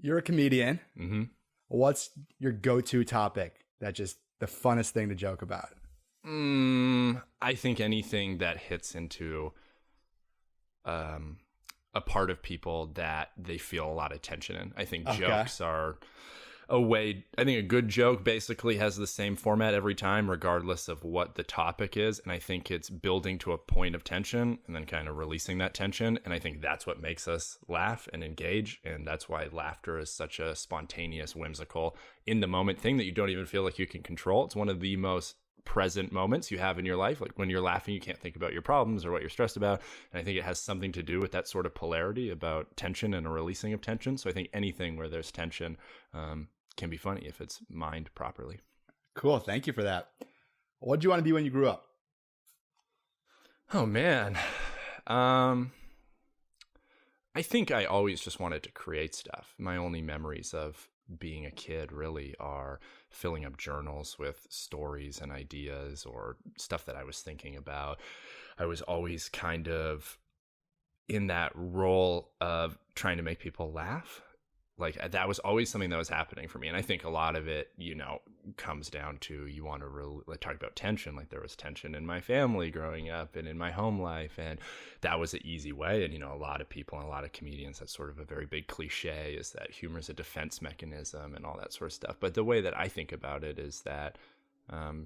You're a comedian. Mm-hmm. What's your go-to topic that's just the funnest thing to joke about? I think anything that hits into a part of people that they feel a lot of tension in. I think jokes are a way. I think a good joke basically has the same format every time, regardless of what the topic is. And I think it's building to a point of tension and then kind of releasing that tension. And I think that's what makes us laugh and engage. And that's why laughter is such a spontaneous, whimsical, in the moment thing that you don't even feel like you can control. It's one of the most present moments you have in your life. Like when you're laughing, you can't think about your problems or what you're stressed about. And I think it has something to do with that sort of polarity about tension and a releasing of tension. So I think anything where there's tension can be funny if it's mined properly. Cool. Thank you for that. What did you want to be when you grew up? Oh, man. I think I always just wanted to create stuff. My only memories of being a kid really are filling up journals with stories and ideas or stuff that I was thinking about. I was always kind of in that role of trying to make people laugh. Like that was always something that was happening for me. And I think a lot of it, comes down to you want to really talk about tension. Like there was tension in my family growing up and in my home life. And that was an easy way. And, a lot of people and a lot of comedians, that's sort of a very big cliche is that humor is a defense mechanism and all that sort of stuff. But the way that I think about it is that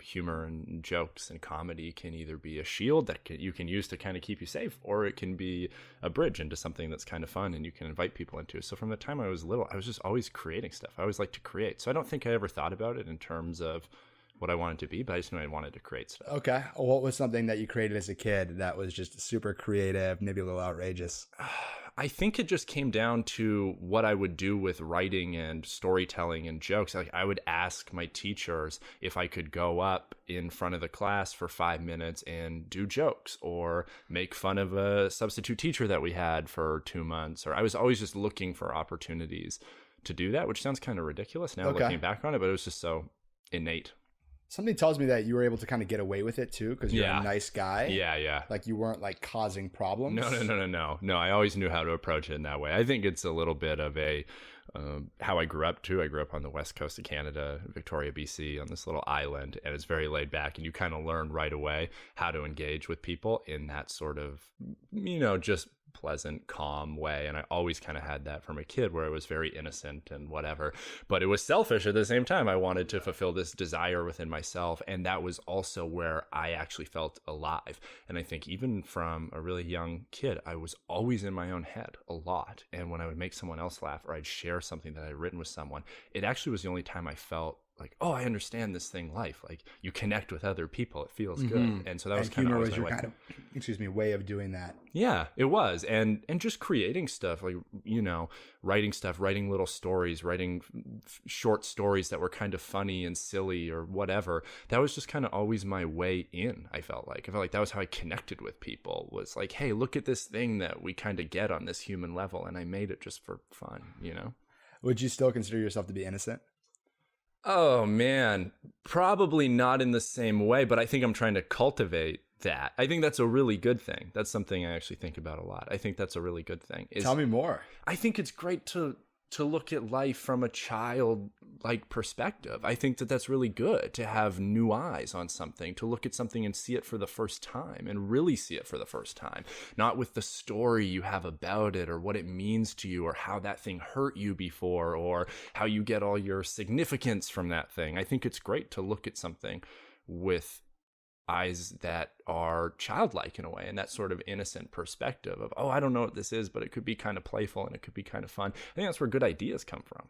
humor and jokes and comedy can either be a shield that you can use to kind of keep you safe, or it can be a bridge into something that's kind of fun and you can invite people into. So from the time I was little, I was just always creating stuff. I always liked to create. So I don't think I ever thought about it in terms of what I wanted to be, but I just knew I wanted to create stuff. Okay. What was something that you created as a kid that was just super creative, maybe a little outrageous? I think it just came down to what I would do with writing and storytelling and jokes. Like I would ask my teachers if I could go up in front of the class for 5 minutes and do jokes or make fun of a substitute teacher that we had for 2 months. Or I was always just looking for opportunities to do that, which sounds kind of ridiculous now looking back on it, but it was just so innate. Something tells me that you were able to kind of get away with it too, because you're a nice guy. Yeah. Like you weren't like causing problems. No. I always knew how to approach it in that way. I think it's a little bit of a how I grew up too. I grew up on the west coast of Canada, Victoria, BC, on this little island, and it's very laid back. And you kind of learn right away how to engage with people in that sort of, just pleasant, calm way. And I always kind of had that from a kid where I was very innocent and whatever, but it was selfish at the same time. I wanted to fulfill this desire within myself. And that was also where I actually felt alive. And I think even from a really young kid, I was always in my own head a lot. And when I would make someone else laugh or I'd share something that I'd written with someone, it actually was the only time I felt like, oh, I understand this thing, life. Like you connect with other people, it feels good. And so that was kind of your way of doing that. Yeah, it was. And just creating stuff, like, writing stuff, writing little stories, writing short stories that were kind of funny and silly or whatever. That was just kind of always my way in. I felt like that was how I connected with people, was like, hey, look at this thing that we kind of get on this human level. And I made it just for fun, Would you still consider yourself to be innocent? Oh, man, probably not in the same way, but I think I'm trying to cultivate that. I think that's a really good thing. That's something I actually think about a lot. I think that's a really good thing. Tell me more. I think it's great to look at life from a childlike perspective. I think that that's really good to have new eyes on something, to look at something and see it for the first time and really see it for the first time, not with the story you have about it or what it means to you or how that thing hurt you before or how you get all your significance from that thing. I think it's great to look at something with eyes that are childlike in a way, and that sort of innocent perspective of, oh, I don't know what this is, but it could be kind of playful and it could be kind of fun. I think that's where good ideas come from.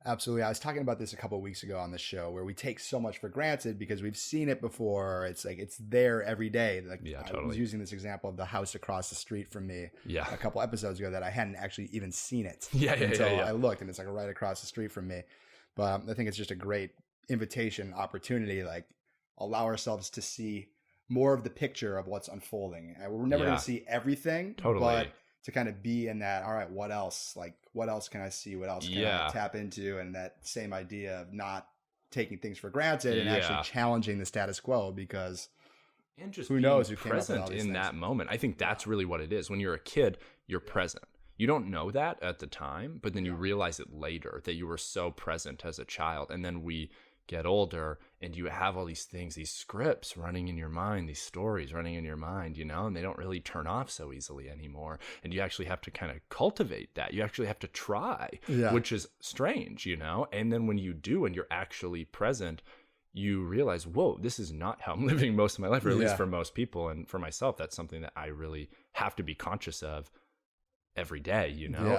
Absolutely. I was talking about this a couple of weeks ago on the show where we take so much for granted because we've seen it before. It's like it's there every day. Like totally. I was using this example of the house across the street from me a couple episodes ago that I hadn't actually even seen it until I looked, and it's like right across the street from me. But I think it's just a great invitation, opportunity, like allow ourselves to see more of the picture of what's unfolding. And we're never going to see everything, but to kind of be in that, all right, what else? Like, what else can I see? What else can I tap into? And that same idea of not taking things for granted and actually challenging the status quo, because and just who knows who came present up with all these in things. That moment. I think that's really what it is. When you're a kid, you're present. You don't know that at the time, but then you realize it later that you were so present as a child. And then we get older and you have all these things, these scripts running in your mind, these stories running in your mind, and they don't really turn off so easily anymore. And you actually have to kind of cultivate that. You actually have to try, which is strange, And then when you do and you're actually present, you realize, whoa, this is not how I'm living most of my life, or at least for most people. And for myself, that's something that I really have to be conscious of every day,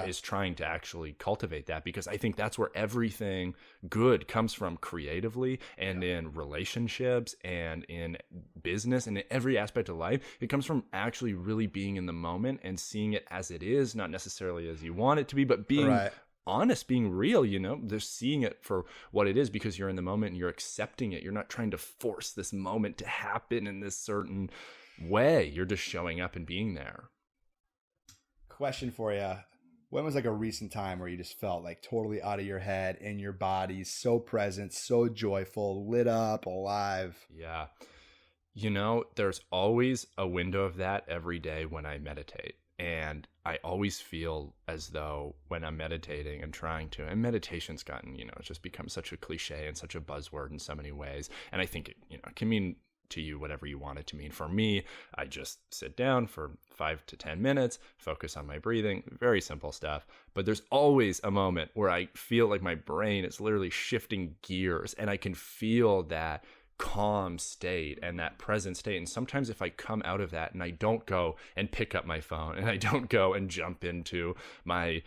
is trying to actually cultivate that, because I think that's where everything good comes from creatively and in relationships and in business and in every aspect of life. It comes from actually really being in the moment and seeing it as it is, not necessarily as you want it to be, but being honest, being real, they're seeing it for what it is because you're in the moment and you're accepting it. You're not trying to force this moment to happen in this certain way. You're just showing up and being there. Question for you. When was like a recent time where you just felt like totally out of your head, in your body, so present, so joyful, lit up, alive? Yeah. There's always a window of that every day when I meditate. And I always feel as though when I'm meditating and and meditation's gotten, it's just become such a cliche and such a buzzword in so many ways. And I think it can mean to you whatever you want it to mean. For me, I just sit down for 5 to 10 minutes, focus on my breathing, very simple stuff. But there's always a moment where I feel like my brain is literally shifting gears and I can feel that calm state and that present state. And sometimes if I come out of that and I don't go and pick up my phone and I don't go and jump into my,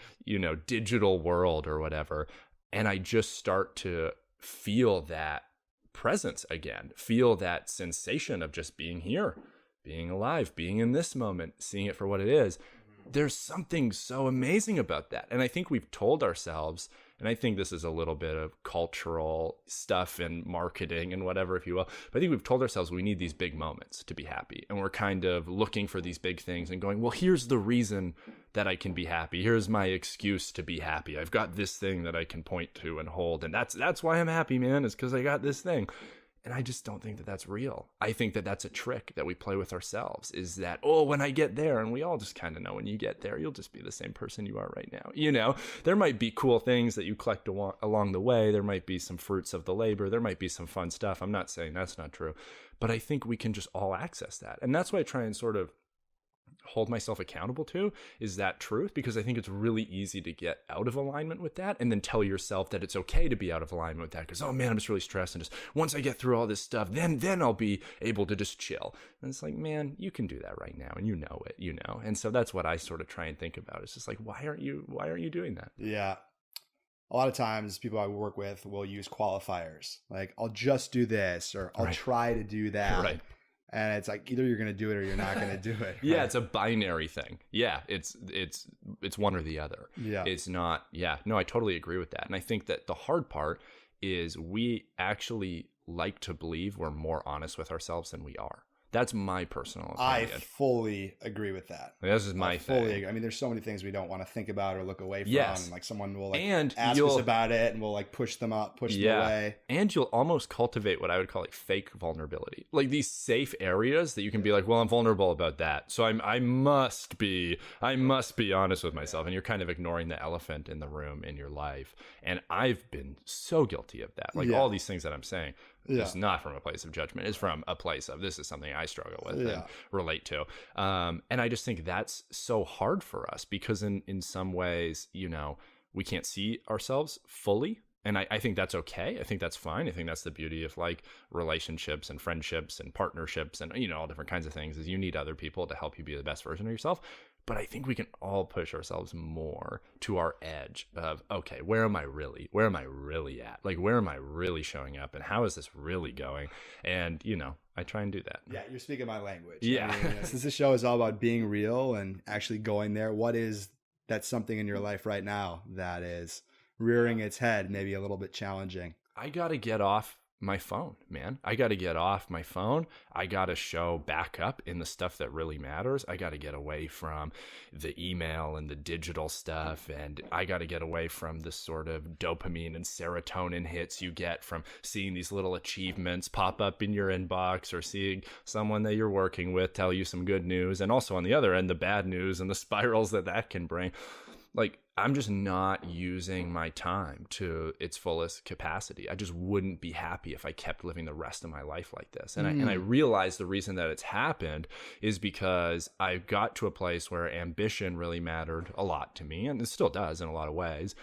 digital world or whatever, and I just start to feel that presence again, feel that sensation of just being here, being alive, being in this moment, seeing it for what it is. There's something so amazing about that. And I think we've told ourselves, and I think this is a little bit of cultural stuff and marketing and whatever, if you will, but I think we've told ourselves we need these big moments to be happy. And we're kind of looking for these big things and going, well, here's the reason that I can be happy. Here's my excuse to be happy. I've got this thing that I can point to and hold. And that's why I'm happy, man, is because I got this thing. And I just don't think that that's real. I think that that's a trick that we play with ourselves, is that, when I get there, and we all just kind of know when you get there, you'll just be the same person you are right now. There might be cool things that you collect along the way. There might be some fruits of the labor. There might be some fun stuff. I'm not saying that's not true, but I think we can just all access that. And that's why I try and sort of hold myself accountable to, is that truth, because I think it's really easy to get out of alignment with that and then tell yourself that it's okay to be out of alignment with that because, oh man, I'm just really stressed, and just once I get through all this stuff, then I'll be able to just chill. And it's like, man, you can do that right now, and you know it, And so that's what I sort of try and think about. It's just like, why aren't you doing that? Yeah. A lot of times people I work with will use qualifiers like, I'll just do this, or I'll try to do that. Right. And it's like, either you're going to do it or you're not going to do it. Yeah, it's a binary thing. Yeah, it's one or the other. Yeah. It's not, no, I totally agree with that. And I think that the hard part is we actually like to believe we're more honest with ourselves than we are. That's my personal opinion. I fully agree with that. This is my thing. Agree. I mean, there's so many things we don't want to think about or look away from. Yes. Like someone will ask us about it, and we'll push them away. And you'll almost cultivate what I would call fake vulnerability. Like these safe areas that you can be like, well, I'm vulnerable about that, so I must be honest with myself. And you're kind of ignoring the elephant in the room in your life. And I've been so guilty of that. All these things that I'm saying. It's not from a place of judgment. It's from a place of, this is something I struggle with and relate to. And I just think that's so hard for us because in some ways, we can't see ourselves fully. And I think that's okay. I think that's fine. I think that's the beauty of relationships and friendships and partnerships and, all different kinds of things, is you need other people to help you be the best version of yourself. But I think we can all push ourselves more to our edge of, okay, where am I really at? Where am I really showing up? And how is this really going? And, I try and do that. Yeah, you're speaking my language. Yeah. I mean, since this show is all about being real and actually going there, what is that something in your life right now that is rearing its head, maybe a little bit challenging? I got to get off my phone, man. I got to get off my phone. I got to show back up in the stuff that really matters. I got to get away from the email and the digital stuff. And I got to get away from the sort of dopamine and serotonin hits you get from seeing these little achievements pop up in your inbox, or seeing someone that you're working with tell you some good news. And also on the other end, the bad news and the spirals that can bring. Like, I'm just not using my time to its fullest capacity. I just wouldn't be happy if I kept living the rest of my life like this. And I realized the reason that it's happened is because I got to a place where ambition really mattered a lot to me, and it still does in a lot of ways.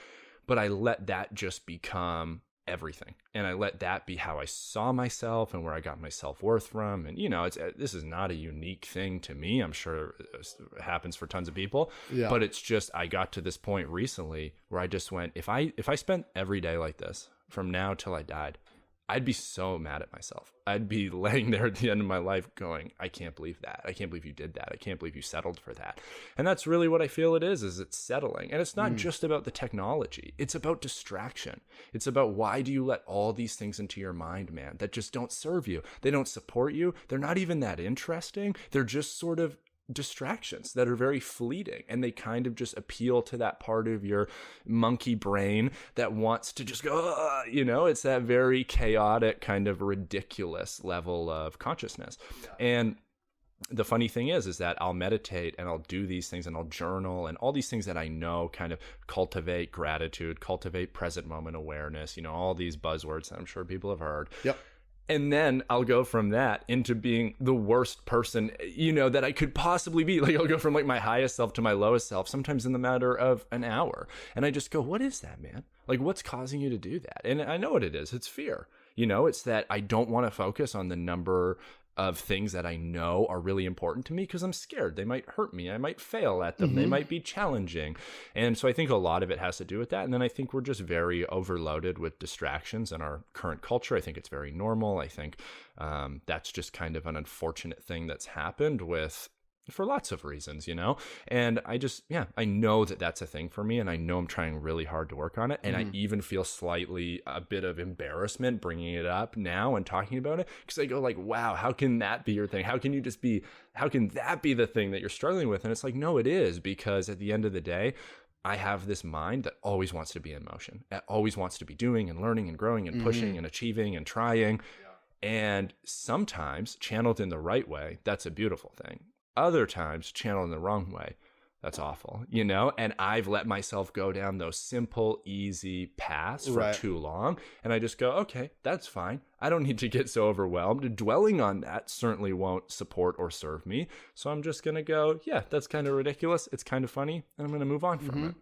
But I let that just become everything, and I let that be how I saw myself and where I got my self-worth from. And this is not a unique thing to me. I'm sure it happens for tons of people, but it's just, I got to this point recently where I just went, if I spent every day like this from now till I died, I'd be so mad at myself. I'd be laying there at the end of my life going, I can't believe that. I can't believe you did that. I can't believe you settled for that. And that's really what I feel it is it's settling. And it's not just about the technology. It's about distraction. It's about, why do you let all these things into your mind, man, that just don't serve you? They don't support you. They're not even that interesting. They're just sort of distractions that are very fleeting, and they kind of just appeal to that part of your monkey brain that wants to just go, it's that very chaotic kind of ridiculous level of consciousness. And the funny thing is that I'll meditate and I'll do these things and I'll journal and all these things that I know kind of cultivate gratitude, cultivate present moment awareness, all these buzzwords that I'm sure people have heard. Yep. And then I'll go from that into being the worst person, that I could possibly be. Like, I'll go from like my highest self to my lowest self, sometimes in the matter of an hour. And I just go, what is that, man? Like, what's causing you to do that? And I know what it is. It's fear. It's that I don't want to focus on the number of things that I know are really important to me because I'm scared they might hurt me. I might fail at them. They might be challenging. And so I think a lot of it has to do with that. And then I think we're just very overloaded with distractions in our current culture. I think it's very normal. I think that's just kind of an unfortunate thing that's happened for lots of reasons, and I know that that's a thing for me, and I know I'm trying really hard to work on it. And I even feel slightly a bit of embarrassment bringing it up now and talking about it, because I go like, wow, how can that be your thing? How can that be the thing that you're struggling with? And it's like, no, it is, because at the end of the day, I have this mind that always wants to be in motion, that always wants to be doing and learning and growing and pushing and achieving and trying. And sometimes channeled in the right way, that's a beautiful thing. Other times channeled in the wrong way, that's awful, and I've let myself go down those simple, easy paths for too long. And I just go, okay, that's fine. I don't need to get so overwhelmed. Dwelling on that certainly won't support or serve me. So I'm just going to go, yeah, that's kind of ridiculous. It's kind of funny. And I'm going to move on from it.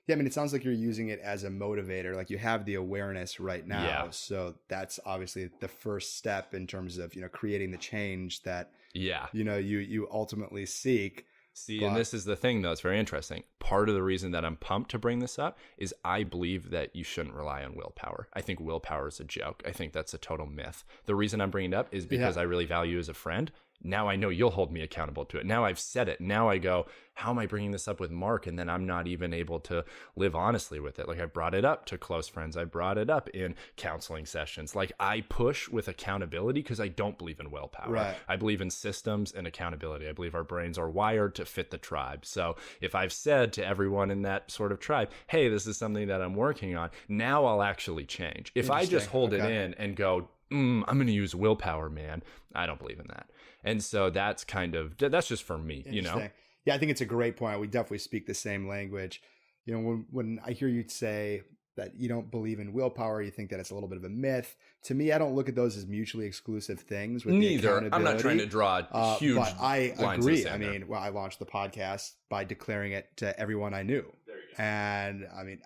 Yeah, I mean, it sounds like you're using it as a motivator. Like, you have the awareness right now. Yeah. So that's obviously the first step in terms of, creating the change that, yeah, you ultimately seek. See, and this is the thing, though. It's very interesting. Part of the reason that I'm pumped to bring this up is I believe that you shouldn't rely on willpower. I think willpower is a joke. I think that's a total myth. The reason I'm bringing it up is because I really value you as a friend. Now I know you'll hold me accountable to it. Now I've said it. Now I go, how am I bringing this up with Mark? And then I'm not even able to live honestly with it. Like, I brought it up to close friends. I brought it up in counseling sessions. Like, I push with accountability because I don't believe in willpower. Right. I believe in systems and accountability. I believe our brains are wired to fit the tribe. So if I've said to everyone in that sort of tribe, hey, this is something that I'm working on, now I'll actually change. If I just hold it in and go, I'm going to use willpower, man, I don't believe in that. And so that's just for me, Yeah, I think it's a great point. We definitely speak the same language. When I hear you say that you don't believe in willpower, you think that it's a little bit of a myth. To me, I don't look at those as mutually exclusive things. Neither. I'm not trying to draw huge but I agree. I mean, I launched the podcast by declaring it to everyone I knew. There you go. And I mean,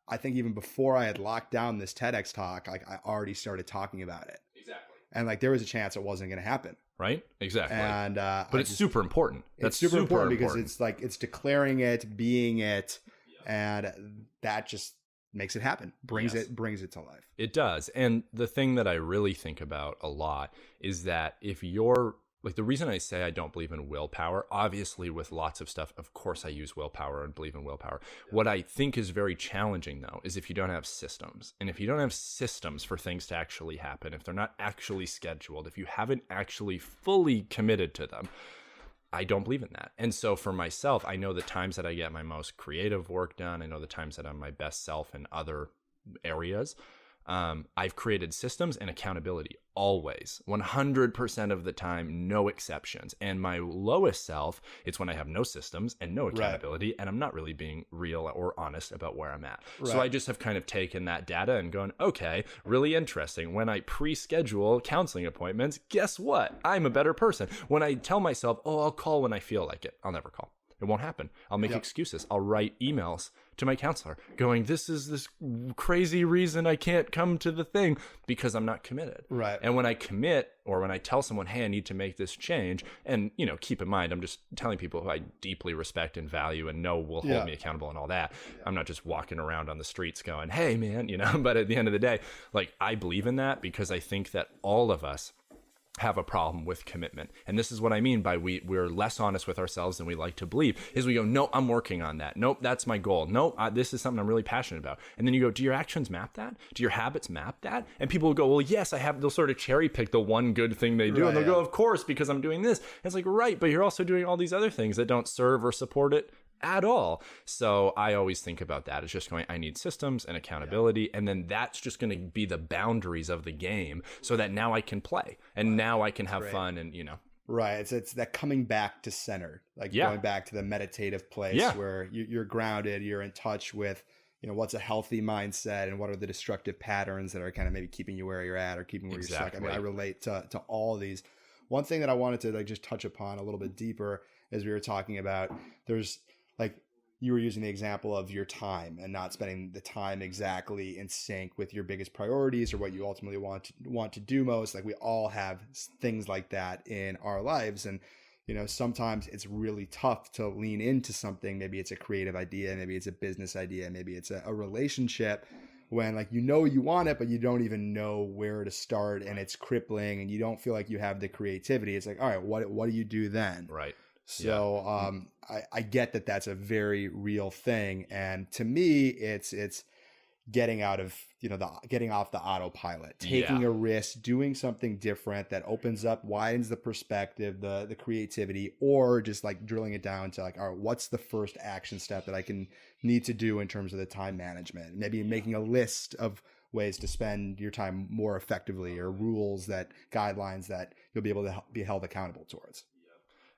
I think even before I had locked down this TEDx talk, like, I already started talking about it. Exactly. And like, there was a chance it wasn't going to happen. Right? Exactly. And but it's super important. That's super important because it's like, it's declaring it, being it, and that just makes it happen, brings it to life. It does. And the thing that I really think about a lot is that if you're like the reason I say I don't believe in willpower, obviously with lots of stuff, of course I use willpower and believe in willpower. What I think is very challenging though, is if you don't have systems. And if you don't have systems for things to actually happen, if they're not actually scheduled, if you haven't actually fully committed to them, I don't believe in that. And so for myself, I know the times that I get my most creative work done. I know the times that I'm my best self in other areas. I've created systems and accountability always, 100% of the time, no exceptions. And my lowest self, it's when I have no systems and no accountability, and I'm not really being real or honest about where I'm at. So I just have kind of taken that data and gone, okay, really interesting. When I pre-schedule counseling appointments, guess what? I'm a better person. When I tell myself, oh, I'll call when I feel like it, I'll never call. It won't happen. I'll make excuses. I'll write emails to my counselor going, this is this crazy reason I can't come to the thing, because I'm not committed. Right. And when I commit, or when I tell someone, hey, I need to make this change, and, you know, keep in mind, I'm just telling people who I deeply respect and value and know will hold me accountable and all that. I'm not just walking around on the streets going, hey, man, you know, but at the end of the day, like, I believe in that because I think that all of us have a problem with commitment. And this is what I mean by we're less honest with ourselves than we like to believe, is we go, no, I'm working on that. Nope, that's my goal. Nope, this is something I'm really passionate about. And then you go, do your actions map that? Do your habits map that? And people will go, well, yes, I have. They'll sort of cherry pick the one good thing they do. And they'll go, of course, because I'm doing this. And it's like, right, but you're also doing all these other things that don't serve or support it at all. So I always think about that as just going, I need systems and accountability. And then that's just going to be the boundaries of the game so that now I can play and now I can have fun and, you know. Right. It's that coming back to center, like going back to the meditative place where you're grounded, you're in touch with, you know, what's a healthy mindset and what are the destructive patterns that are kind of maybe keeping you where you're at or keeping where you're stuck. I mean, I relate to all of these. One thing that I wanted to like just touch upon a little bit deeper as we were talking about, there's like you were using the example of your time and not spending the time exactly in sync with your biggest priorities or what you ultimately want to do most. Like we all have things like that in our lives. And, you know, sometimes it's really tough to lean into something. Maybe it's a creative idea. Maybe it's a business idea. Maybe it's a relationship when like, you know, you want it, but you don't even know where to start and it's crippling and you don't feel like you have the creativity. It's like, all right, what do you do then? Right. So I get that that's a very real thing. And to me, it's getting out of, you know, getting off the autopilot, taking a risk, doing something different that opens up, widens the perspective, the creativity, or just like drilling it down to like, all right, what's the first action step that I need to do in terms of the time management? Maybe making a list of ways to spend your time more effectively or rules guidelines that you'll be able to be held accountable towards.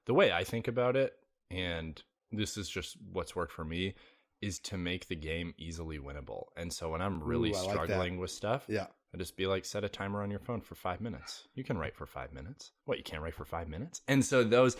The way I think about it, and this is just what's worked for me, is to make the game easily winnable. And so when I'm really struggling with stuff, I just be like, set a timer on your phone for 5 minutes. You can write for 5 minutes. What, you can't write for 5 minutes? And so those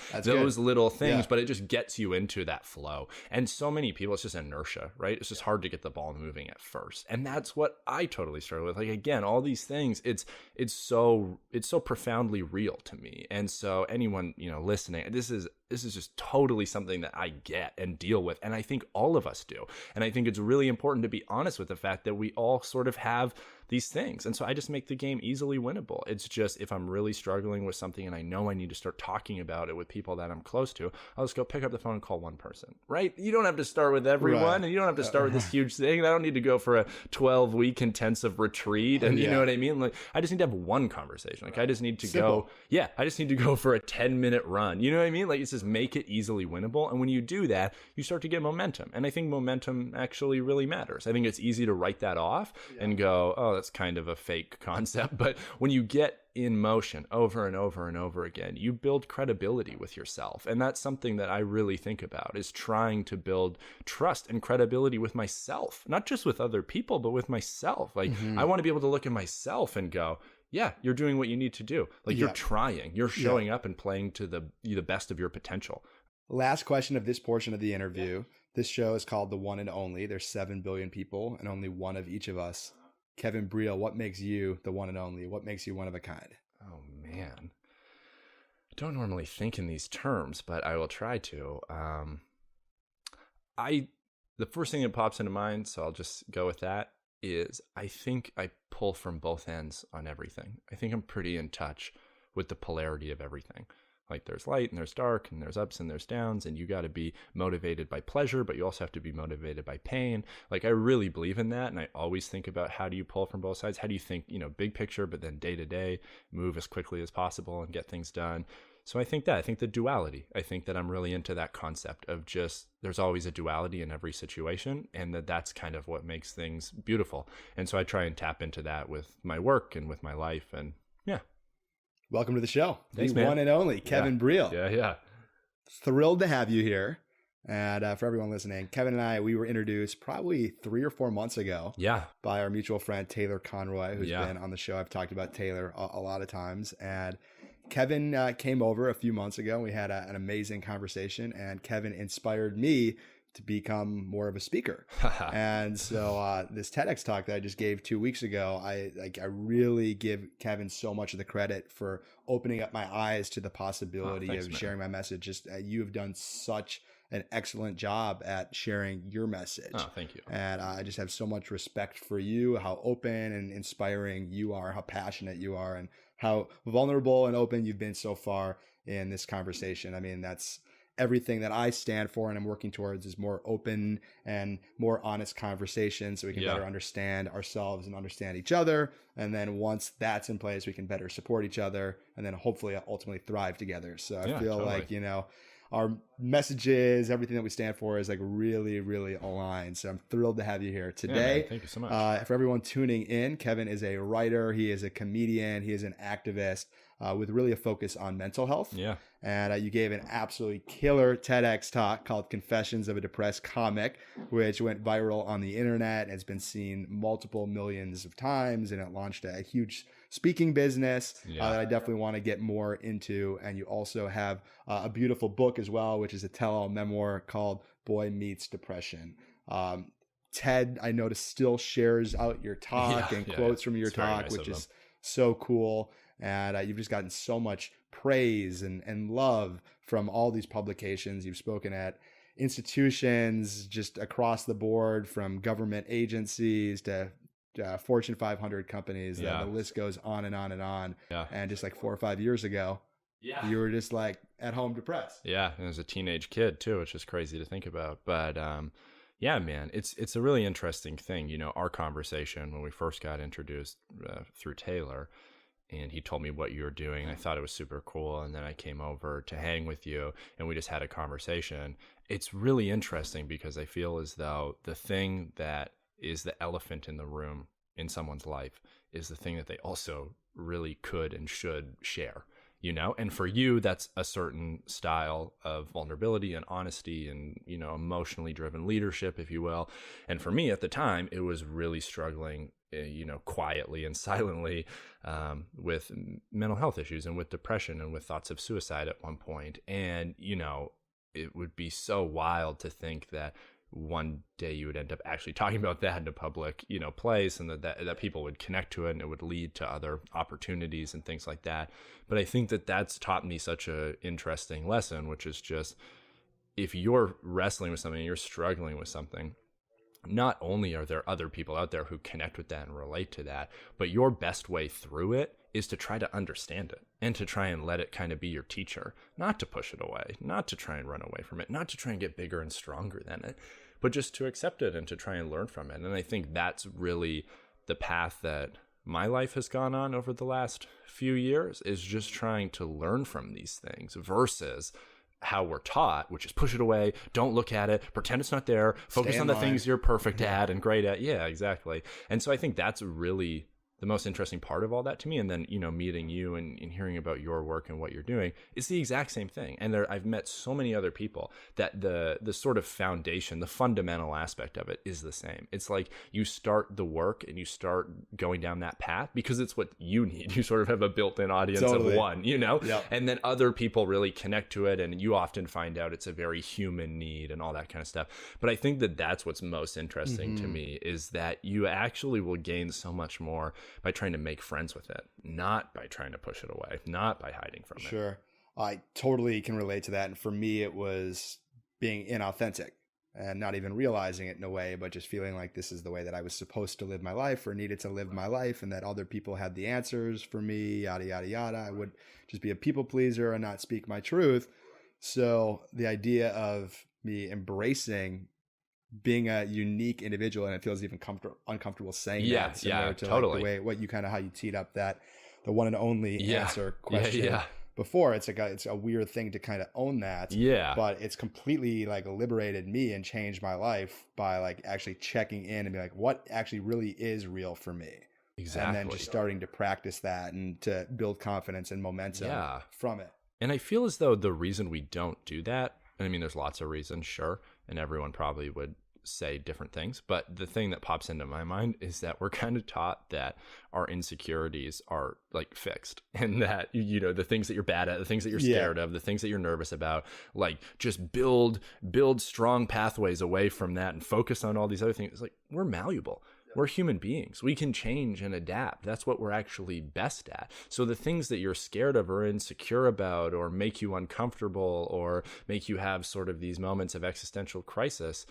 little things, but it just gets you into that flow. And so many people, it's just inertia, right? It's just hard to get the ball moving at first. And that's what I totally struggle with. Like, again, all these things, it's so profoundly real to me. And so anyone, you know, listening, this is just totally something that I get and deal with. And I think all of us do. And I think it's really important to be honest with the fact that we all sort of have these things. And so I just make the game easily winnable. It's just, if I'm really struggling with something and I know I need to start talking about it with people that I'm close to, I'll just go pick up the phone and call one person, right? You don't have to start with everyone and you don't have to start with this huge thing. I don't need to go for a 12-week intensive retreat. And you know what I mean? Like, I just need to have one conversation. Like, I just need to I just need to go for a 10-minute run. You know what I mean? Like, it's just make it easily winnable. And when you do that, you start to get momentum. And I think momentum actually really matters. I think it's easy to write that off and go, oh, that's kind of a fake concept. But when you get in motion over and over and over again, you build credibility with yourself. And that's something that I really think about, is trying to build trust and credibility with myself, not just with other people, but with myself. Like, I want to be able to look at myself and go, yeah, you're doing what you need to do. Like, you're trying, you're showing up and playing to the best of your potential. Last question of this portion of the interview. This show is called The One and Only. There's 7 billion people and only one of each of us. Kevin Breel, what makes you the one and only? What makes you one of a kind? Oh, man. I don't normally think in these terms, but I will try to. The first thing that pops into mind, so I'll just go with that, is I think I pull from both ends on everything. I think I'm pretty in touch with the polarity of everything. Like there's light and there's dark and there's ups and there's downs, and you got to be motivated by pleasure, but you also have to be motivated by pain. Like I really believe in that. And I always think about how do you pull from both sides? How do you think, big picture, but then day to day, move as quickly as possible and get things done. So I think the duality, I think that I'm really into that concept of just, there's always a duality in every situation, and that's kind of what makes things beautiful. And so I try and tap into that with my work and with my life. And yeah. Welcome to the show. Thanks, the man. one and only Kevin Breel. Yeah. Thrilled to have you here. And for everyone listening, Kevin and I, we were introduced probably 3 or 4 months ago by our mutual friend, Taylor Conroy, who's been on the show. I've talked about Taylor a lot of times. And Kevin came over a few months ago. And we had an amazing conversation, and Kevin inspired me to become more of a speaker. And so this TEDx talk that I just gave 2 weeks ago, I really give Kevin so much of the credit for opening up my eyes to the possibility of sharing my message. Just you have done such an excellent job at sharing your message. Oh, thank you. And I just have so much respect for you, how open and inspiring you are, how passionate you are, and how vulnerable and open you've been so far in this conversation. I mean, that's everything that I stand for and I'm working towards, is more open and more honest conversation, so we can better understand ourselves and understand each other. And then once that's in place, we can better support each other and then hopefully ultimately thrive together. So I feel like, our messages, everything that we stand for is like really, really aligned. So I'm thrilled to have you here today. Thank you so much. For everyone tuning in, Kevin is a writer. He is a comedian. He is an activist with really a focus on mental health. Yeah. And you gave an absolutely killer TEDx talk called Confessions of a Depressed Comic, which went viral on the internet and has been seen multiple millions of times. And it launched a huge speaking business that I definitely want to get more into. And you also have a beautiful book as well, which is a tell-all memoir called Boy Meets Depression. TED, I noticed, still shares out your talk and quotes from your talk, nice, which is so cool. And you've just gotten so much praise and love from all these publications. You've spoken at institutions just across the board, from government agencies to Fortune 500 companies. The list goes on and on and on. And just like 4 or 5 years ago, you were just like at home depressed. Yeah, and as a teenage kid too, which is crazy to think about. But yeah, man, it's a really interesting thing. Our conversation when we first got introduced through Taylor, and he told me what you were doing, and I thought it was super cool. And then I came over to hang with you, and we just had a conversation. It's really interesting because I feel as though the thing that is the elephant in the room in someone's life is the thing that they also really could and should share, and for you, that's a certain style of vulnerability and honesty and, emotionally driven leadership, if you will. And for me at the time, it was really struggling, quietly and silently with mental health issues and with depression and with thoughts of suicide at one point. And, it would be so wild to think that one day you would end up actually talking about that in a public, place, and that people would connect to it, and it would lead to other opportunities and things like that. But I think that that's taught me such a interesting lesson, which is just, if you're wrestling with something, you're struggling with something, not only are there other people out there who connect with that and relate to that, but your best way through it is to try to understand it and to try and let it kind of be your teacher, not to push it away, not to try and run away from it, not to try and get bigger and stronger than it, but just to accept it and to try and learn from it. And I think that's really the path that my life has gone on over the last few years, is just trying to learn from these things versus how we're taught, which is push it away, don't look at it, pretend it's not there, focus on the things you're perfect at and great at. Yeah, exactly. And so I think that's really the most interesting part of all that to me. And then, meeting you and hearing about your work and what you're doing is the exact same thing. And I've met so many other people that the sort of foundation, the fundamental aspect of it is the same. It's like you start the work and you start going down that path because it's what you need. You sort of have a built-in audience of one, Yep. And then other people really connect to it. And you often find out it's a very human need and all that kind of stuff. But I think that that's what's most interesting to me, is that you actually will gain so much more by trying to make friends with it, not by trying to push it away, not by hiding from it. Sure. I totally can relate to that. And for me, it was being inauthentic. and not even realizing it in a way, but just feeling like this is the way that I was supposed to live my life or needed to live my life, and that other people had the answers for me, yada, yada, yada. I would just be a people pleaser and not speak my truth. So the idea of me embracing being a unique individual, and it feels even uncomfortable saying that, similar to totally. like the way what you kind of how you teed up that the one and only answer question before. It's like it's a weird thing to kind of own that, but it's completely like liberated me and changed my life by like actually checking in and be like, what actually really is real for me. Exactly. And then just starting to practice that and to build confidence and momentum from it. And I feel as though the reason we don't do that, I mean, there's lots of reasons, sure, and everyone probably would say different things, but the thing that pops into my mind is that we're kind of taught that our insecurities are like fixed, and that, you know, the things that you're bad at, the things that you're scared of, the things that you're nervous about, like just build strong pathways away from that and focus on all these other things. It's like, we're malleable. We're human beings. We can change and adapt. That's what we're actually best at. So the things that you're scared of or insecure about or make you uncomfortable or make you have sort of these moments of existential crisis,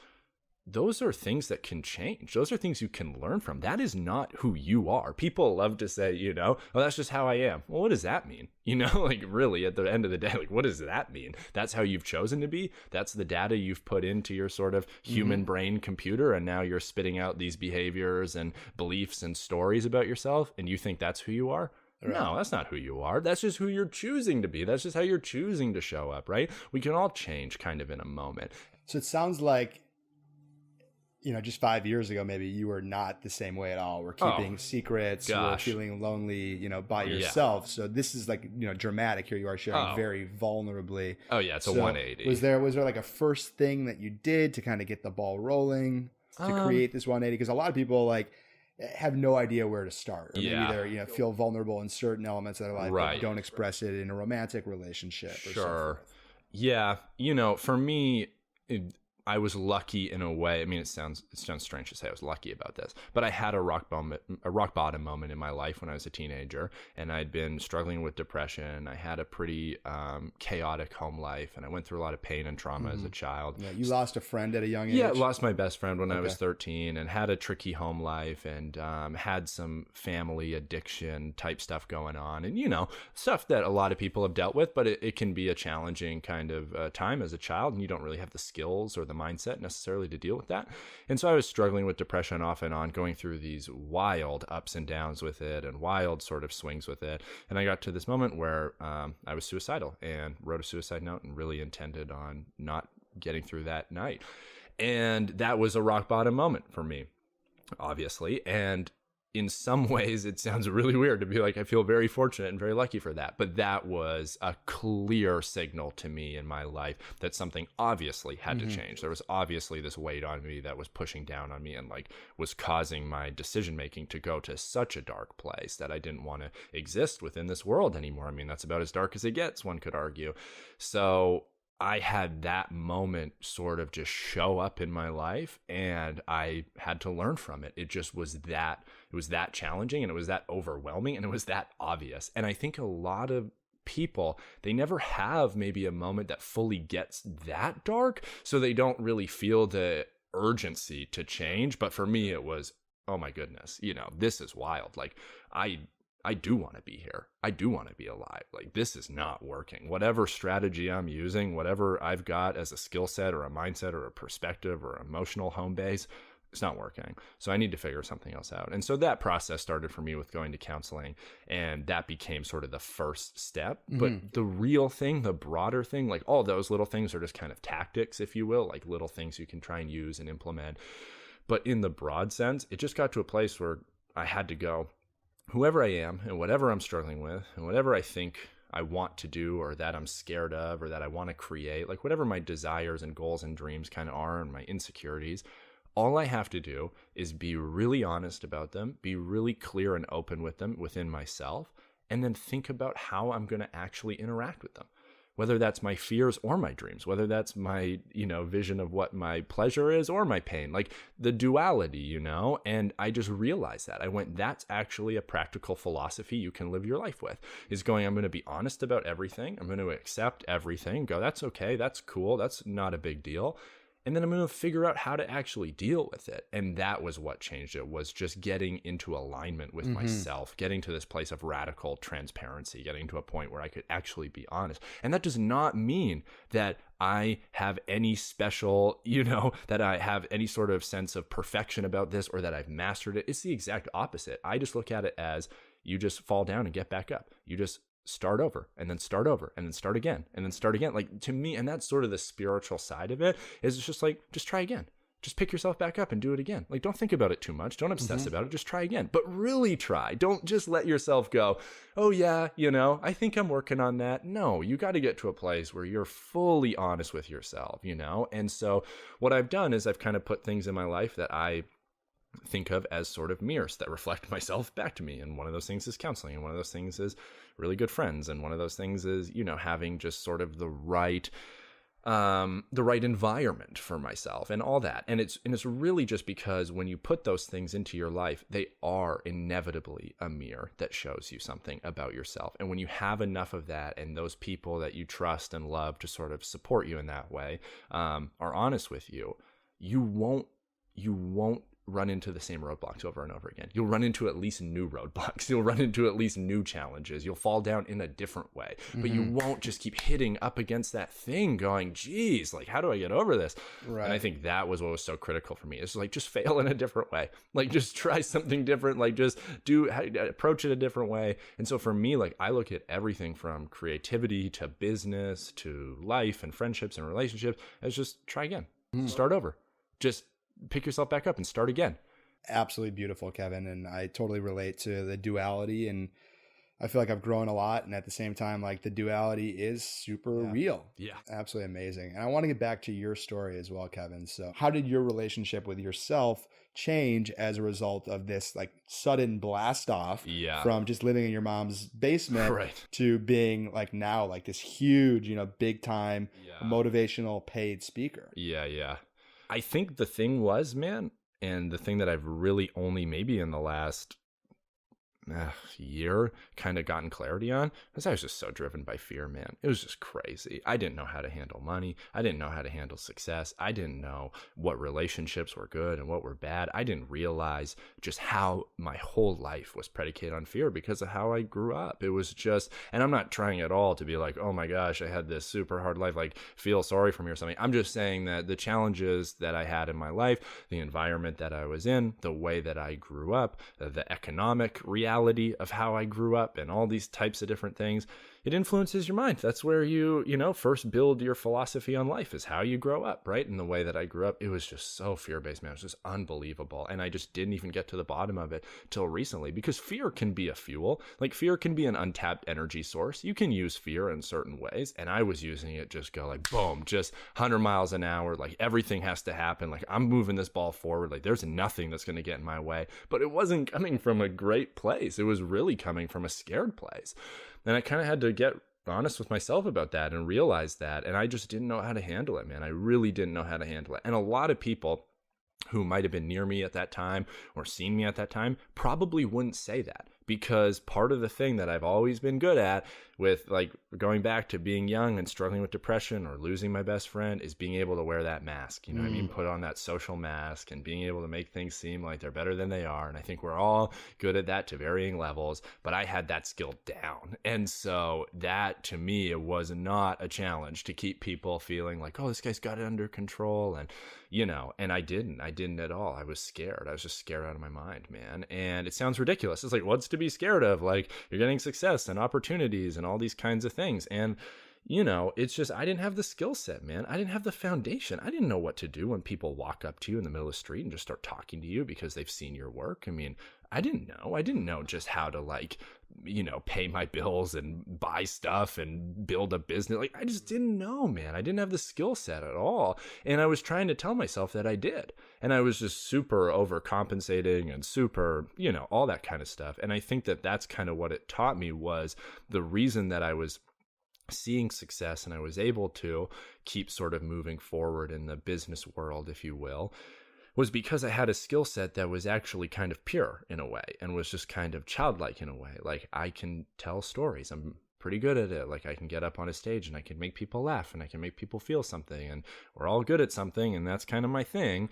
those are things that can change. Those are things you can learn from. That is not who you are. People love to say, you know, well, that's just how I am. Well, what does that mean? You know, like really at the end of the day, like what does that mean? That's how you've chosen to be. That's the data you've put into your sort of human brain computer. And now you're spitting out these behaviors and beliefs and stories about yourself. And you think that's who you are? Right. No, that's not who you are. That's just who you're choosing to be. That's just how you're choosing to show up, right? We can all change kind of in a moment. So it sounds like, you know, just 5 years ago, maybe you were not the same way at all. We're keeping secrets. We're feeling lonely, you know, by yourself. So this is like, you know, dramatic. Here you are sharing very vulnerably. Oh yeah, it's a 180. Was there like a first thing that you did to kind of get the ball rolling to create this 180? Because a lot of people like have no idea where to start. Or maybe they're, you know, feel vulnerable in certain elements of their life, but don't express it in a romantic relationship. Or yeah. You know, for me, I was lucky in a way. I mean, it sounds strange to say I was lucky about this, but I had a rock bottom moment in my life when I was a teenager, and I'd been struggling with depression. I had a pretty chaotic home life, and I went through a lot of pain and trauma as a child. Yeah, you lost a friend at a young age? Yeah, lost my best friend when I was 13, and had a tricky home life, and had some family addiction type stuff going on, and, you know, stuff that a lot of people have dealt with, but it can be a challenging kind of time as a child, and you don't really have the skills or the mindset necessarily to deal with that. And so I was struggling with depression off and on, going through these wild ups and downs with it and wild sort of swings with it. And I got to this moment where I was suicidal and wrote a suicide note and really intended on not getting through that night. And that was a rock bottom moment for me, obviously. And in some ways, it sounds really weird to be like, I feel very fortunate and very lucky for that. But that was a clear signal to me in my life that something obviously had to change. There was obviously this weight on me that was pushing down on me and like was causing my decision making to go to such a dark place that I didn't want to exist within this world anymore. I mean, that's about as dark as it gets, one could argue. So I had that moment sort of just show up in my life, and I had to learn from it. It just was that, it was that challenging, and it was that overwhelming, and it was that obvious. And I think a lot of people, they never have maybe a moment that fully gets that dark, so they don't really feel the urgency to change. But for me, it was, oh my goodness, you know, this is wild. Like, I do want to be here. I do want to be alive. Like, this is not working. Whatever strategy I'm using, whatever I've got as a skill set or a mindset or a perspective or emotional home base, it's not working. So I need to figure something else out. And so that process started for me with going to counseling, and that became sort of the first step. But the real thing, the broader thing, like all those little things are just kind of tactics, if you will, like little things you can try and use and implement. But in the broad sense, it just got to a place where I had to go, whoever I am and whatever I'm struggling with and whatever I think I want to do or that I'm scared of or that I want to create, like whatever my desires and goals and dreams kind of are and my insecurities, all I have to do is be really honest about them, be really clear and open with them within myself, and then think about how I'm going to actually interact with them. Whether that's my fears or my dreams, whether that's my, you know, vision of what my pleasure is or my pain, like the duality, you know. And I just realized that. I went, that's actually a practical philosophy you can live your life with, is going, I'm going to be honest about everything. I'm going to accept everything, go, that's okay, that's cool, that's not a big deal. And then I'm going to figure out how to actually deal with it. And that was what changed it, was just getting into alignment with myself, getting to this place of radical transparency, getting to a point where I could actually be honest. And that does not mean that I have any special, that I have any sort of sense of perfection about this or that I've mastered it. It's the exact opposite. I just look at it as you just fall down and get back up. You just start over and then start over and then start again and then start again. Like, to me, and that's sort of the spiritual side of it, is it's just like, just try again. Just pick yourself back up and do it again. Like, don't think about it too much. Don't obsess about it. Just try again. But really try. Don't just let yourself go, oh yeah, I think I'm working on that. No, you got to get to a place where you're fully honest with yourself, And so what I've done is I've kind of put things in my life that I think of as sort of mirrors that reflect myself back to me. And one of those things is counseling. And one of those things is really good friends. And one of those things is, having just sort of the right environment for myself and all that. And it's really just because when you put those things into your life, they are inevitably a mirror that shows you something about yourself. And when you have enough of that, and those people that you trust and love to sort of support you in that way, are honest with you, you won't run into the same roadblocks over and over again. You'll run into at least new roadblocks. You'll run into at least new challenges. You'll fall down in a different way, but you won't just keep hitting up against that thing going, geez, like, how do I get over this? Right. And I think that was what was so critical for me. It's like, just fail in a different way. Like, just try something different. Like, just approach it a different way. And so for me, like, I look at everything from creativity to business to life and friendships and relationships as just try again, start over, just pick yourself back up and start again. Absolutely beautiful, Kevin. And I totally relate to the duality. And I feel like I've grown a lot. And at the same time, like, the duality is super real. Yeah. Absolutely amazing. And I want to get back to your story as well, Kevin. So how did your relationship with yourself change as a result of this, like, sudden blast off from just living in your mom's basement to being, like, now, like, this huge, big time motivational paid speaker? Yeah. I think the thing was, man, and the thing that I've really only maybe in the last year kind of gotten clarity on, because I was just so driven by fear, man. It was just crazy. I didn't know how to handle money. I didn't know how to handle success. I didn't know what relationships were good and what were bad. I didn't realize just how my whole life was predicated on fear because of how I grew up. It was just, and I'm not trying at all to be like, oh my gosh, I had this super hard life, like, feel sorry for me or something. I'm just saying that the challenges that I had in my life, the environment that I was in, the way that I grew up, the economic reality of how I grew up and all these types of different things, it influences your mind. That's where you first build your philosophy on life, is how you grow up, right? And the way that I grew up, it was just so fear-based, man. It was just unbelievable. And I just didn't even get to the bottom of it till recently, because fear can be a fuel. Like, fear can be an untapped energy source. You can use fear in certain ways. And I was using it, just go like, boom, just 100 miles an hour. Like, everything has to happen. Like, I'm moving this ball forward. Like, there's nothing that's going to get in my way. But it wasn't coming from a great place. It was really coming from a scared place. And I kind of had to get honest with myself about that and realize that. And I just didn't know how to handle it, man. I really didn't know how to handle it. And a lot of people who might have been near me at that time or seen me at that time probably wouldn't say that, because part of the thing that I've always been good at, with, like, going back to being young and struggling with depression or losing my best friend, is being able to wear that mask. You know what I mean? Put on that social mask and being able to make things seem like they're better than they are. And I think we're all good at that to varying levels, but I had that skill down. And so that, to me, it was not a challenge to keep people feeling like, oh, this guy's got it under control. And, and I didn't at all. I was scared. I was just scared out of my mind, man. And it sounds ridiculous. It's like, what's to be scared of? Like, you're getting success and opportunities and all these kinds of things. And, it's just, I didn't have the skill set, man. I didn't have the foundation. I didn't know what to do when people walk up to you in the middle of the street and just start talking to you because they've seen your work. I mean, I didn't know just how to, like, pay my bills and buy stuff and build a business. Like, I just didn't know, man. I didn't have the skill set at all. And I was trying to tell myself that I did. And I was just super overcompensating and super, all that kind of stuff. And I think that that's kind of what it taught me, was the reason that I was seeing success and I was able to keep sort of moving forward in the business world, if you will, was because I had a skill set that was actually kind of pure in a way and was just kind of childlike in a way. Like, I can tell stories. I'm pretty good at it. Like I can get up on a stage and I can make people laugh and I can make people feel something, and we're all good at something, and that's kind of my thing.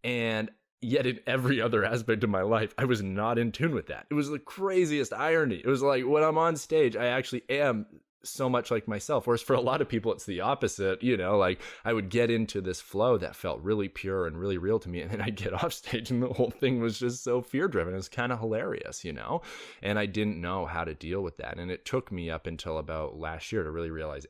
And yet in every other aspect of my life, I was not in tune with that. It was the craziest irony. It was like when I'm on stage, I actually am so much like myself. Whereas for a lot of people, it's the opposite. Like I would get into this flow that felt really pure and really real to me. And then I'd get off stage and the whole thing was just so fear driven. It was kind of hilarious, and I didn't know how to deal with that. And it took me up until about last year to really realize,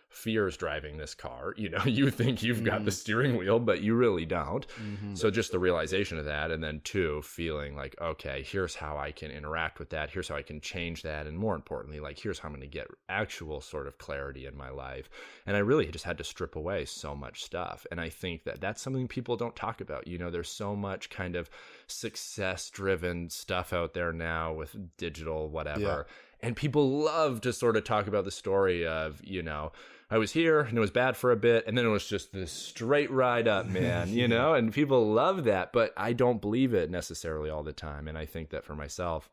fear is driving this car. You think you've got the steering wheel, but you really don't. So just the realization of that. And then 2, feeling like, okay, here's how I can interact with that. Here's how I can change that. And more importantly, like, here's how I'm going to get actual sort of clarity in my life. And I really just had to strip away so much stuff. And I think that that's something people don't talk about. There's so much kind of success driven stuff out there now with digital, whatever. Yeah. And people love to sort of talk about the story of, I was here and it was bad for a bit, and then it was just this straight ride up, man, and people love that, but I don't believe it necessarily all the time. And I think that for myself,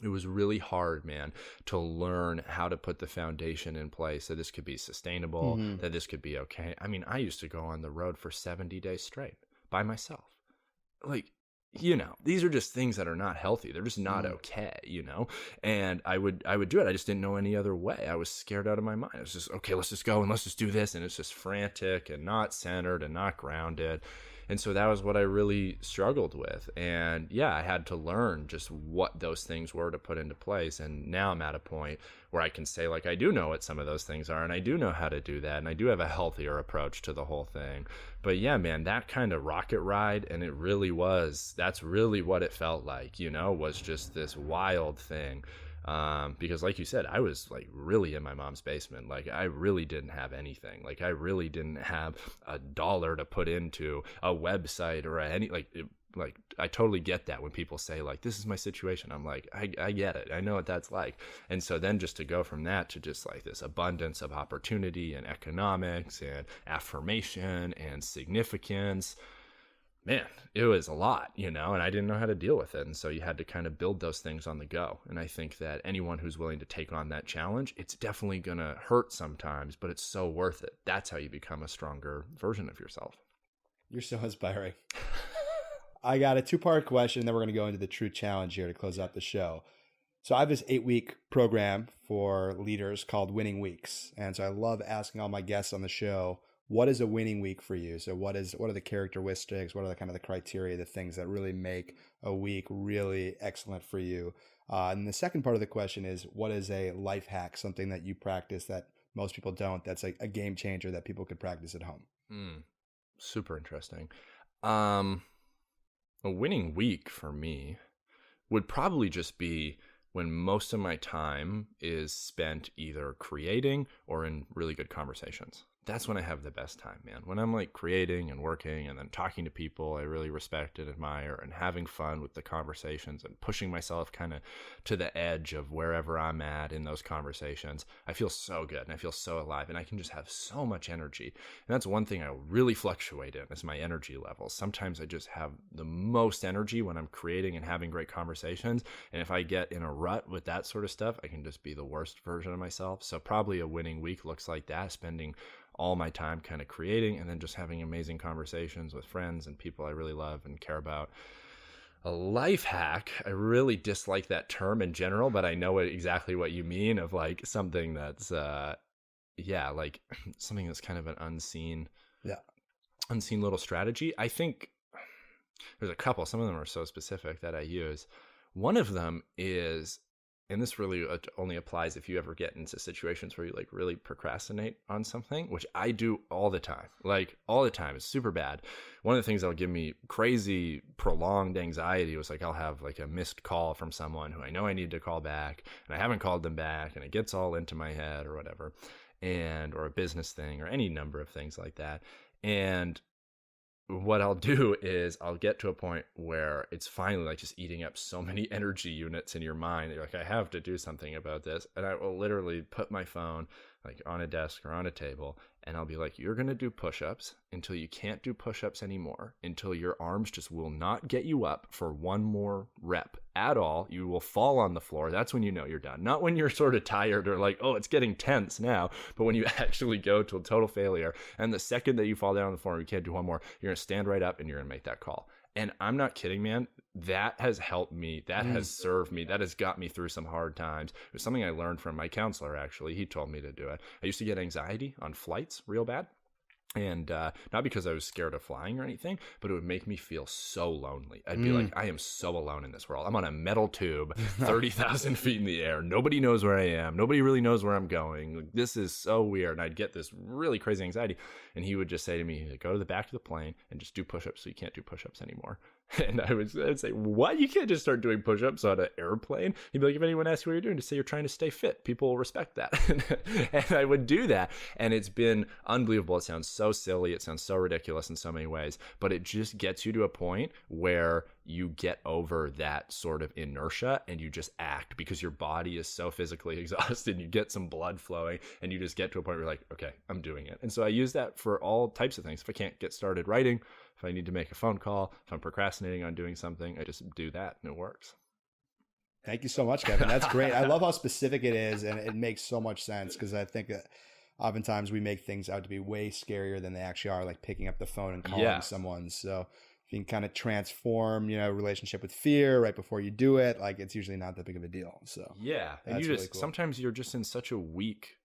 it was really hard, man, to learn how to put the foundation in place that this could be sustainable, that this could be okay. I mean, I used to go on the road for 70 days straight by myself. Like, these are just things that are not healthy. They're just not okay, and I would do it. I just didn't know any other way. I was scared out of my mind. I was just, okay, let's just go and let's just do this. And it's just frantic and not centered and not grounded. And so that was what I really struggled with. And yeah, I had to learn just what those things were to put into place. And now I'm at a point where I can say, like, I do know what some of those things are, and I do know how to do that. And I do have a healthier approach to the whole thing. But yeah, man, that kind of rocket ride, and it really was, that's really what it felt like, was just this wild thing. Because like you said, I was like really in my mom's basement. Like I really didn't have anything. Like I really didn't have $1 to put into a website or like I totally get that when people say like, this is my situation. I'm like, I get it. I know what that's like. And so then just to go from that to just like this abundance of opportunity and economics and affirmation and significance, man, it was a lot, and I didn't know how to deal with it. And so you had to kind of build those things on the go. And I think that anyone who's willing to take on that challenge, it's definitely going to hurt sometimes, but it's so worth it. That's how you become a stronger version of yourself. You're so inspiring. I got a 2-part question, then we're going to go into the true challenge here to close out the show. So I have this 8-week program for leaders called Winning Weeks. And so I love asking all my guests on the show, what is a winning week for you? So what are the characteristics? What are the kind of the criteria, the things that really make a week really excellent for you? And the second part of the question is, what is a life hack, something that you practice that most people don't, that's a game changer that people could practice at home? Super interesting. A winning week for me would probably just be when most of my time is spent either creating or in really good conversations. That's when I have the best time, man. When I'm like creating and working and then talking to people I really respect and admire and having fun with the conversations and pushing myself kind of to the edge of wherever I'm at in those conversations, I feel so good and I feel so alive and I can just have so much energy. And that's one thing I really fluctuate in is my energy levels. Sometimes I just have the most energy when I'm creating and having great conversations. And if I get in a rut with that sort of stuff, I can just be the worst version of myself. So probably a winning week looks like that, spending all my time kind of creating and then just having amazing conversations with friends and people I really love and care about. A life hack, I really dislike that term in general, but I know exactly what you mean of like something that's, like something that's kind of an unseen little strategy. I think there's a couple, some of them are so specific that I use. One of them is, and this really only applies if you ever get into situations where you like really procrastinate on something, which I do all the time. Like all the time. It's super bad. One of the things that'll give me crazy prolonged anxiety was like I'll have like a missed call from someone who I know I need to call back and I haven't called them back and it gets all into my head or whatever, or a business thing or any number of things like that. And what I'll do is I'll get to a point where it's finally like just eating up so many energy units in your mind. You're like, I have to do something about this. And I will literally put my phone like on a desk or on a table, and I'll be like, you're going to do push-ups until you can't do push-ups anymore, until your arms just will not get you up for one more rep at all. You will fall on the floor. That's when you know you're done. Not when you're sort of tired or like, oh, it's getting tense now, but when you actually go to a total failure. And the second that you fall down on the floor and you can't do one more, you're going to stand right up and you're going to make that call. And I'm not kidding, man. That has helped me. That has served me. That has got me through some hard times. It was something I learned from my counselor, actually. He told me to do it. I used to get anxiety on flights real bad. And not because I was scared of flying or anything, but it would make me feel so lonely. I'd be like, I am so alone in this world. I'm on a metal tube, 30,000 feet in the air. Nobody knows where I am. Nobody really knows where I'm going. Like, this is so weird. And I'd get this really crazy anxiety. And he would just say to me, go to the back of the plane and just do push-ups so you can't do push-ups anymure. And I'd say, what? You can't just start doing push-ups on an airplane? He'd be like, if anyone asks you what you're doing, just say you're trying to stay fit. People will respect that. And I would do that. And it's been unbelievable. It sounds so silly. It sounds so ridiculous in so many ways. But it just gets you to a point where you get over that sort of inertia and you just act because your body is so physically exhausted. You get some blood flowing and you just get to a point where you're like, okay, I'm doing it. And so I use that for all types of things. If I can't get started writing, if I need to make a phone call, if I'm procrastinating on doing something, I just do that and it works. Thank you so much, Kevin. That's great. I love how specific it is, and it makes so much sense because I think that oftentimes we make things out to be way scarier than they actually are, like picking up the phone and calling someone. So if you can kind of transform, relationship with fear right before you do it, like it's usually not that big of a deal. So yeah, and you just really cool. Sometimes you're just in such a weak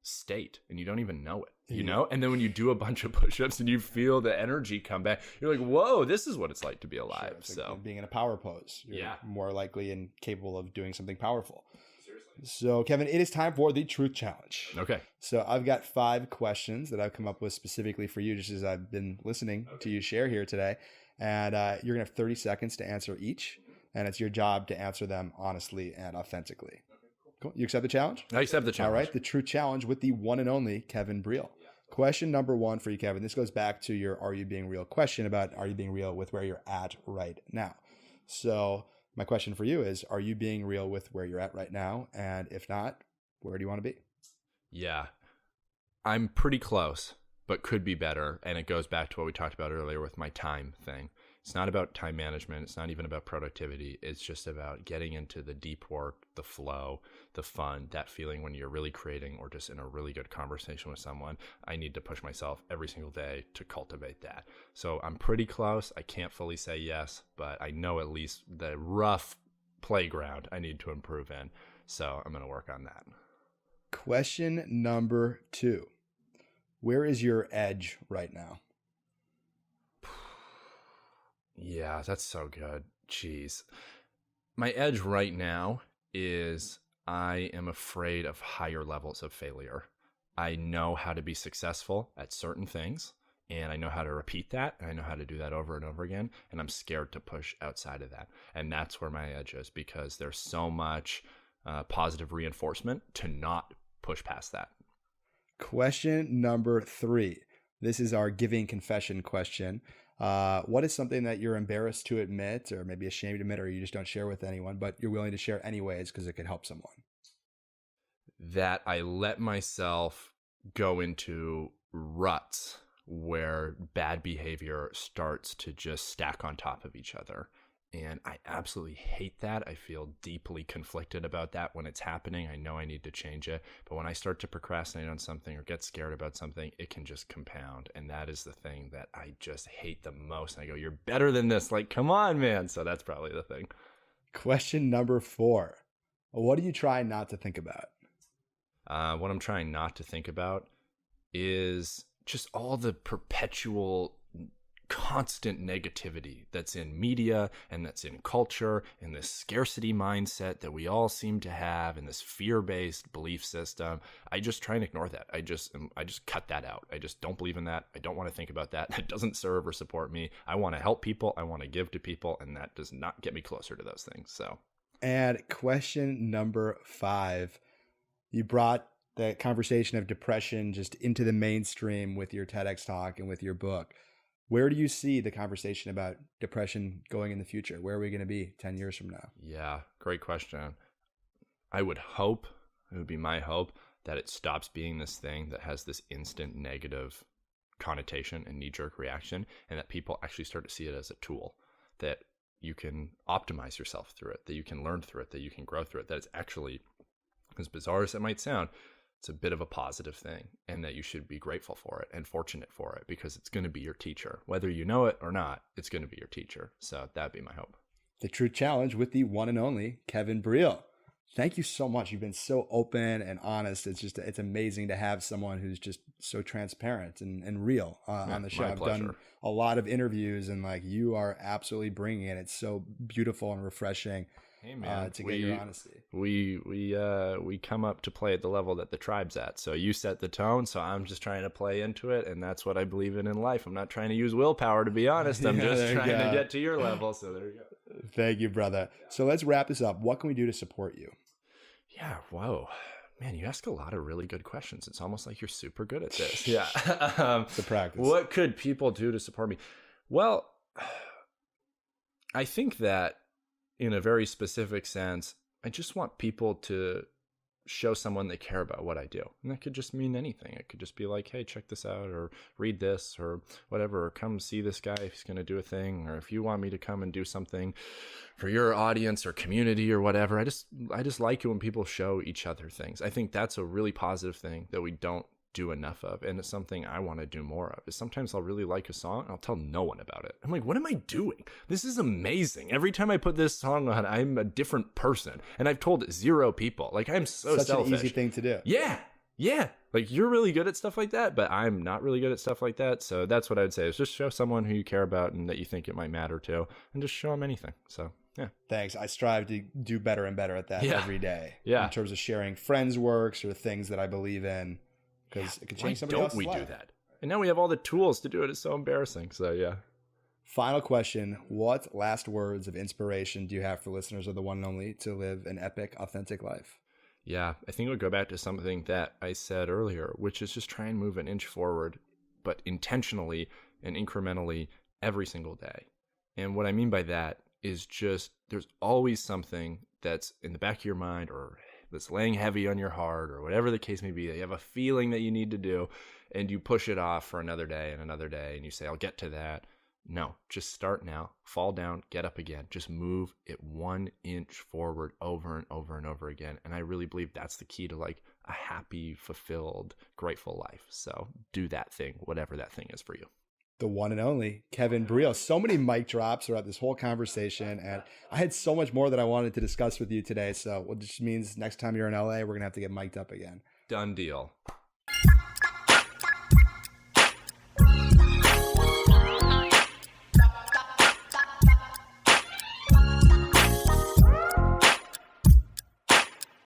state and you don't even know it, and then when you do a bunch of push-ups and you feel the energy come back, you're like, whoa, this is what it's like to be alive. Sure, so like being in a power pose, you're more likely and capable of doing something powerful. Seriously. So Kevin, it is time for the truth challenge. Okay, so I've got 5 questions that I've come up with specifically for you, just as I've been listening to you share here today, and you're gonna have 30 seconds to answer each, and it's your job to answer them honestly and authentically. Cool. You accept the challenge? I accept the challenge. All right. The true challenge with the one and only Kevin Breel. Question number 1 for you, Kevin. This goes back to your "Are you being real?" question about are you being real with where you're at right now. So my question for you is, are you being real with where you're at right now? And if not, where do you want to be? Yeah, I'm pretty close, but could be better. And it goes back to what we talked about earlier with my time thing. It's not about time management. It's not even about productivity. It's just about getting into the deep work, the flow, the fun, that feeling when you're really creating or just in a really good conversation with someone. I need to push myself every single day to cultivate that. So I'm pretty close. I can't fully say yes, but I know at least the rough playground I need to improve in. So I'm going to work on that. Question number 2. Where is your edge right now? Yeah, that's so good. Jeez. My edge right now is I am afraid of higher levels of failure. I know how to be successful at certain things, and I know how to repeat that, and I know how to do that over and over again, and I'm scared to push outside of that. And that's where my edge is, because there's so much positive reinforcement to not push past that. Question number 3. This is our giving confession question. What is something that you're embarrassed to admit, or maybe ashamed to admit, or you just don't share with anyone, but you're willing to share anyways because it could help someone? That I let myself go into ruts where bad behavior starts to just stack on top of each other. And I absolutely hate that. I feel deeply conflicted about that when it's happening. I know I need to change it. But when I start to procrastinate on something or get scared about something, it can just compound. And that is the thing that I just hate the most. And I go, you're better than this. Like, come on, man. So that's probably the thing. Question number 4. What do you try not to think about? What I'm trying not to think about is just all the perpetual constant negativity that's in media and that's in culture and this scarcity mindset that we all seem to have and this fear-based belief system. I just try and ignore that. I just cut that out. I just don't believe in that. I don't want to think about that. That doesn't serve or support me. I want to help people. I want to give to people, and that does not get me closer to those things. So, and question number 5, you brought the conversation of depression just into the mainstream with your TEDx talk and with your book. Where do you see the conversation about depression going in the future? Where are we going to be 10 years from now? Yeah, great question. I would hope, it would be my hope, that it stops being this thing that has this instant negative connotation and knee-jerk reaction, and that people actually start to see it as a tool that you can optimize yourself through it, that you can learn through it, that you can grow through it, that it's actually, as bizarre as it might sound, it's a bit of a positive thing, and that you should be grateful for it and fortunate for it, because it's going to be your teacher. Whether you know it or not, it's going to be your teacher. So that'd be my hope. The Truth Challenge with the one and only Kevin Breel. Thank you so much. You've been so open and honest. It's amazing to have someone who's just so transparent and real on the show. I've done a lot of interviews, and like, you are absolutely bringing it. It's so beautiful and refreshing. Hey man, to get your honesty. We come up to play at the level that the tribe's at. So you set the tone, so I'm just trying to play into it, and that's what I believe in life. I'm not trying to use willpower, to be honest. I'm just trying to get to your level. So there you go. Thank you, brother. So let's wrap this up. What can we do to support you? Yeah, whoa. Man, you ask a lot of really good questions. It's almost like you're super good at this. Yeah. It's a practice. What could people do to support me? Well, I think that in a very specific sense, I just want people to show someone they care about what I do. And that could just mean anything. It could just be like, hey, check this out, or read this, or whatever, or come see this guy if he's going to do a thing, or if you want me to come and do something for your audience or community or whatever. I just like it when people show each other things. I think that's a really positive thing that we don't do enough of, and it's something I want to do more of. Is sometimes I'll really like a song and I'll tell no one about it. I'm like, what am I doing? This is amazing. Every time I put this song on, I'm a different person, and I've told 0 people. Like, I'm so such selfish. An easy thing to do. Yeah. Like, you're really good at stuff like that, but I'm not really good at stuff like that. So that's what I would say, is just show someone who you care about and that you think it might matter to, and just show them anything. So yeah. Thanks. I strive to do better and better at that every day. Yeah. In terms of sharing friends' works or things that I believe in. Because it could change somebody else's life. Why don't we do that? And now we have all the tools to do it. It's so embarrassing. So yeah. Final question. What last words of inspiration do you have for listeners of the one and only to live an epic, authentic life? Yeah, I think it would go back to something that I said earlier, which is just try and move an inch forward, but intentionally and incrementally every single day. And what I mean by that is just, there's always something that's in the back of your mind, or that's laying heavy on your heart, or whatever the case may be, that you have a feeling that you need to do, and you push it off for another day, and you say, I'll get to that. No, just start now, fall down, get up again, just move it 1 inch forward over and over and over again. And I really believe that's the key to like a happy, fulfilled, grateful life. So do that thing, whatever that thing is for you. The one and only Kevin Breel. So many mic drops throughout this whole conversation, and I had so much more that I wanted to discuss with you today. So it just means next time you're in LA, we're going to have to get mic'd up again. Done deal.